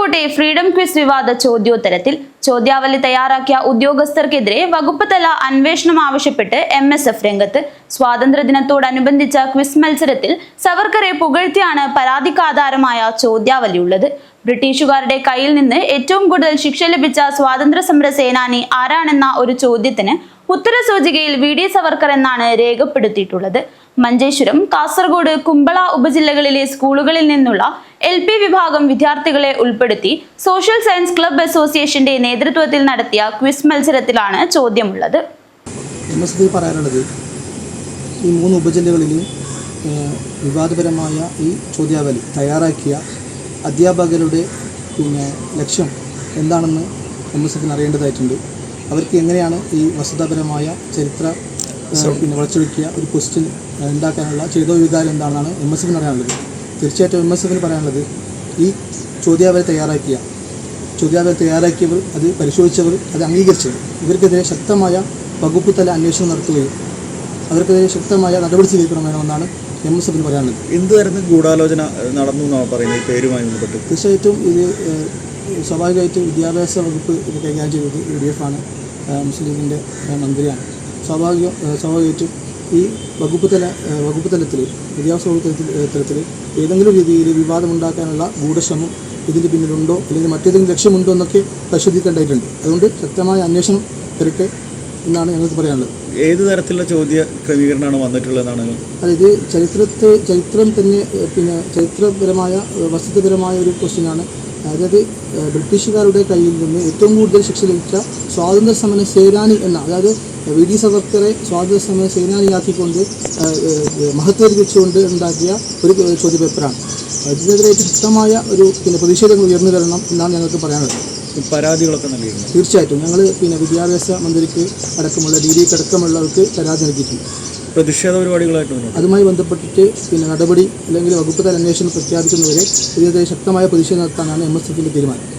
കാസർകോട്ടെ freedom quiz വിവാദ ചോദ്യോത്തരത്തിൽ ചോദ്യാവലി തയ്യാറാക്കിയ ഉദ്യോഗസ്ഥർക്കെതിരെ വകുപ്പ് തല അന്വേഷണം ആവശ്യപ്പെട്ട് MSF രംഗത്ത്. സ്വാതന്ത്ര്യദിനത്തോടനുബന്ധിച്ച ക്വിസ് മത്സരത്തിൽ സവർക്കറെ പുകഴ്ത്തിയാണ് പരാതിക്കാധാരമായ ചോദ്യാവലിയുള്ളത്. ബ്രിട്ടീഷുകാരുടെ കയ്യിൽ നിന്ന് ഏറ്റവും കൂടുതൽ ശിക്ഷ ലഭിച്ച സ്വാതന്ത്ര്യ സമര സേനാനി ആരാണെന്ന ഒരു ചോദ്യത്തിന് ഉത്തരസൂചികയിൽ VD സവർക്കർ എന്നാണ് രേഖപ്പെടുത്തിയിട്ടുള്ളത്. മഞ്ചേശ്വരം, കാസർഗോഡ്, കുമ്പള ഉപജില്ലകളിലെ സ്കൂളുകളിൽ നിന്നുള്ള LP വിഭാഗം വിദ്യാർത്ഥികളെ ഉൾപ്പെടുത്തി സോഷ്യൽ സയൻസ് ക്ലബ് അസോസിയേഷന്റെ നേതൃത്വത്തിൽ നടത്തിയ ക്വിസ് മത്സരത്തിലാണ് ചോദ്യമുള്ളത്. പറയാനുള്ളത് ഈ 3 ഉപജില്ലകളിൽ വിവാദപരമായ ഈ ചോദ്യാവലി തയ്യാറാക്കിയ അധ്യാപകരുടെ ലക്ഷ്യം എന്താണെന്ന് MSFന് അറിയേണ്ടതായിട്ടുണ്ട്. അവർക്ക് എങ്ങനെയാണ് ഈ വസ്തുതാപരമായ ചരിത്ര വളച്ചൊടുക്കിയ ഒരു ക്വസ്റ്റ്യൻ ഉണ്ടാക്കാനുള്ള ചെയ്തോ വികാരം എന്താണെന്നാണ് MSFന് പറയാനുള്ളത്. തീർച്ചയായിട്ടും MSFന് പറയാനുള്ളത് ഈ ചോദ്യാവലി തയ്യാറാക്കിയവർ, അത് പരിശോധിച്ചവർ, അത് അംഗീകരിച്ചവർ, ഇവർക്കെതിരെ ശക്തമായ വകുപ്പ് തല അന്വേഷണം നടത്തുകയും അവർക്കെതിരെ ശക്തമായ നടപടി സ്വീകരിക്കണമെന്നാണ് MSFന് പറയാനുള്ളത്. എന്ത് തരത്തിൽ ഗൂഢാലോചന നടന്നു എന്നാണ് പറയുന്നത് ഈ പേരുമായി ബന്ധപ്പെട്ട്? തീർച്ചയായിട്ടും ഇത് സ്വാഭാവികമായിട്ടും വിദ്യാഭ്യാസ വകുപ്പ് ഇത് കൈകാര്യം ചെയ്തത് UDF ആണ്, മുസ്ലിം ലീഗിൻ്റെ മന്ത്രിയാണ്. സ്വാഭാവികമായിട്ടും ഈ വകുപ്പ് തലത്തിൽ വിദ്യാഭ്യാസ വകുപ്പ് തലത്തിൽ ഏതെങ്കിലും രീതിയിൽ വിവാദമുണ്ടാക്കാനുള്ള ഗൂഢശ്രമം ഇതിൻ്റെ പിന്നിലുണ്ടോ അല്ലെങ്കിൽ മറ്റേതെങ്കിലും ലക്ഷ്യമുണ്ടോ എന്നൊക്കെ പരിശോധിക്കേണ്ടതായിട്ടുണ്ട്. അതുകൊണ്ട് ശക്തമായ അന്വേഷണം വരട്ടെ എന്നാണ് ഞങ്ങൾക്ക് പറയാനുള്ളത്. ഏത് തരത്തിലുള്ള ചോദ്യ ക്രമീകരണമാണ് വന്നിട്ടുള്ളതെന്നാണ്? അതായത് ചരിത്രം തന്നെ ചരിത്രപരമായ വസ്തുതപരമായ ഒരു ക്വസ്റ്റ്യനാണ്. അതായത് ബ്രിട്ടീഷുകാരുടെ കയ്യിൽ നിന്ന് ഏറ്റവും കൂടുതൽ ശിക്ഷ ലഭിച്ച സ്വാതന്ത്ര്യ സമര സേനാനി എന്ന, അതായത് VD സവർക്കറെ സ്വാതന്ത്ര്യ സമര സേനാനിയാക്കിക്കൊണ്ട് മഹത്വീകരിച്ചുകൊണ്ട് ഉണ്ടാക്കിയ ഒരു ചോദ്യപേപ്പറാണ്. ഇതിനെതിരെ ശക്തമായ ഒരു പ്രതിഷേധങ്ങൾ ഉയർന്നു വരണം എന്നാണ് ഞങ്ങൾക്ക് പറയാനുള്ളത്. പരാതികളൊക്കെ നൽകിയിരുന്നു. തീർച്ചയായിട്ടും ഞങ്ങൾ വിദ്യാഭ്യാസ മന്ത്രിക്ക് അടക്കമുള്ള DDക്ക് അടക്കമുള്ളവർക്ക് പരാതി നൽകിയിട്ടുണ്ട്. പ്രതിഷേധ പരിപാടികളായിട്ടുണ്ട്. അതുമായി ബന്ധപ്പെട്ടിട്ട് നടപടി അല്ലെങ്കിൽ വകുപ്പ് തല അന്വേഷണം പ്രഖ്യാപിക്കുന്നവരെ ഇതിനെതിരെ ശക്തമായ പ്രതിഷേധം നടത്താനാണ് MSFന്റെ തീരുമാനം.